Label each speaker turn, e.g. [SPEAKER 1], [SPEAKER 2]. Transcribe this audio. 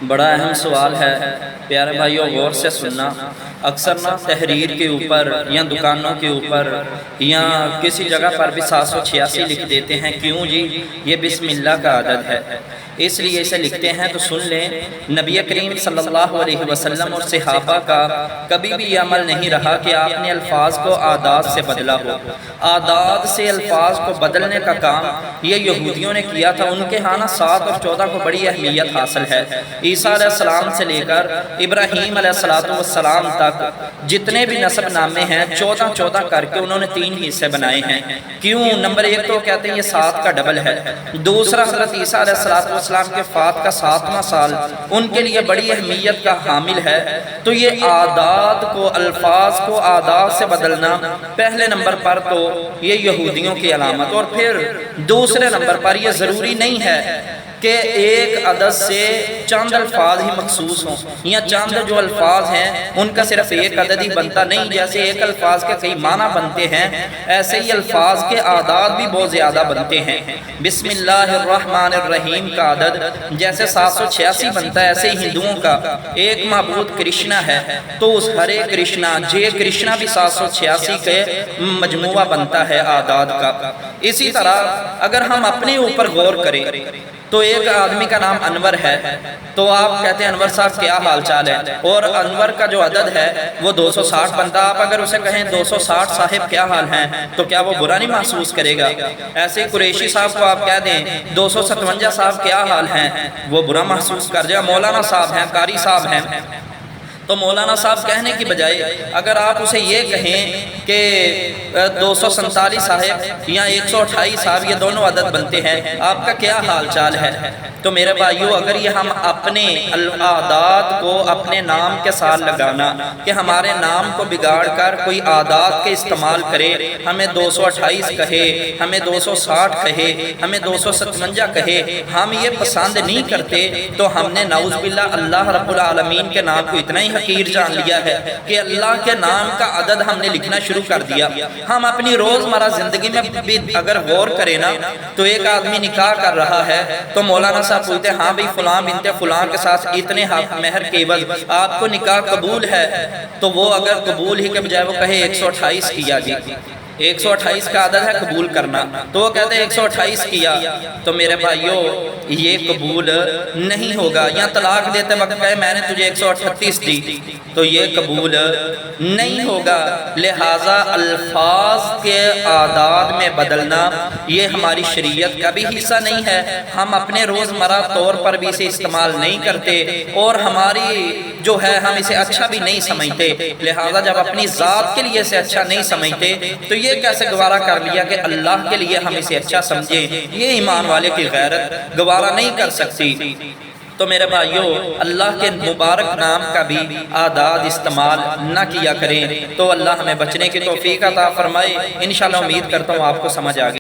[SPEAKER 1] بڑا اہم سوال ہے پیارے بھائیوں، غور سے سننا۔ اکثر نہ تحریر کے اوپر یا دکانوں کے اوپر یا کسی جگہ پر بھی 786 لکھ دیتے ہیں، کیوں جی؟ یہ بسم اللہ کا عدد ہے، اس لیے اسے لکھتے ہیں۔ تو سن لیں، نبی کریم صلی اللہ علیہ وسلم اور صحابہ کا کبھی بھی یہ عمل نہیں رہا کہ آپ نے الفاظ کو اعداد سے بدلا ہو۔ اعداد سے الفاظ کو بدلنے کا کام یہ یہودیوں نے کیا تھا۔ ان کے ہاں 7 اور 14 کو بڑی اہمیت حاصل ہے۔ عیسیٰ علیہ السلام سے لے کر ابراہیم علیہ السلام تک جتنے بھی نسب نامے ہیں 14 کر کے انہوں نے 3 حصے بنائے ہیں۔ کیوں؟ نمبر 1 تو کہتے ہیں یہ 7 کا ڈبل ہے۔ دوسرا، حضرت عیسیٰ علیہ السلام کے وفات کا 7واں سال ان کے لیے بڑی اہمیت کا حامل ہے۔ تو یہ اعداد کو، الفاظ کو اعداد سے بدلنا پہلے نمبر پر تو یہ یہودیوں کی علامت، اور پھر دوسرے نمبر پر یہ ضروری نہیں ہے کہ ایک عدد سے چند الفاظ ہی مخصوص ہوں، یا چند جو الفاظ ہیں ان کا صرف ایک عدد ہی بنتا نہیں۔ جیسے ایک الفاظ کے کئی معنی بنتے ہیں، ایسے ہی الفاظ کے اعداد بھی بہت زیادہ بنتے ہیں۔ بسم اللہ الرحمن الرحیم کا عدد جیسے 786 بنتا ہے، ایسے ہی ہندوؤں کا ایک معبود کرشنا ہے، تو اس ہرے کرشنا، جے کرشنا بھی 786 کے مجموعہ بنتا ہے اعداد کا۔ اسی طرح اگر ہم اپنے اوپر غور کریں تو ایک آدمی کا نام انور ہے، تو آپ کہتے ہیں انور صاحب کیا حال چال ہے، اور انور کا جو عدد ہے وہ 260 بنتا۔ آپ اگر اسے کہیں 260 صاحب کیا حال ہیں تو کیا وہ برا نہیں محسوس کرے گا؟ ایسے قریشی صاحب کو آپ کہہ دیں 257 صاحب کیا حال ہیں، وہ برا محسوس کر جائے۔ مولانا صاحب ہیں، قاری صاحب ہیں، تو مولانا صاحب کہنے کی بجائے اگر آپ اسے یہ کہیں کہ 247 صاحب یا 128 صاحب، یہ دونوں عدد بنتے ہیں، آپ کا کیا حال چال ہے؟ تو میرے بھائیو، اگر یہ ہم اپنے اعداد کو اپنے نام کے ساتھ لگانا کہ ہمارے نام کو بگاڑ کر کوئی اعداد کے استعمال کرے، ہمیں 228 کہے، ہمیں 260 کہے، ہمیں 257 کہے، ہم یہ پسند نہیں کرتے، تو ہم نے نعوذ باللہ اللہ رب العالمین کے نام کو اتنا ہی حقیر جان لیا ہے کہ اللہ کے نام کا عدد ہم نے لکھنا شروع کر دیا۔ ہم اپنی روزمرہ زندگی میں بھی اگر غور کریں نا، تو ایک آدمی نکاح کر رہا ہے تو مولانا صاحب پوچھتے ہیں ہاں بھئی فلاں بنت فلاں کے ساتھ اتنے مہر کے عوض آپ کو نکاح قبول ہے، تو وہ اگر قبول ہی کے بجائے وہ کہے 128 کیا جی، 128 کا عدد ہے قبول کرنا، تو وہ کہتے ہیں 128 کیا، تو میرے بھائیوں یہ قبول نہیں ہوگا۔ یا طلاق دیتے وقت کہے میں نے تجھے 138 دی، تو یہ قبول نہیں ہوگا۔ لہٰذا الفاظ کے اعداد میں بدلنا یہ ہماری شریعت کا بھی حصہ نہیں ہے، ہم اپنے روزمرہ طور پر بھی اسے استعمال نہیں کرتے، اور ہماری جو ہے ہم اسے اچھا بھی نہیں سمجھتے۔ لہٰذا جب اپنی ذات کے لیے اسے اچھا نہیں سمجھتے تو یہ کیسے گوارا کر لیا کہ اللہ کے لیے ہم اسے اچھا سمجھیں؟ یہ ایمان والے کی غیرت گوارا نہیں کر سکتی۔ تو میرے بھائیوں، اللہ کے مبارک نام کا بھی اعداد استعمال نہ کیا کریں، تو اللہ ہمیں بچنے کی توفیق عطا فرمائے۔ انشاءاللہ امید کرتا ہوں آپ کو سمجھ آ گئی۔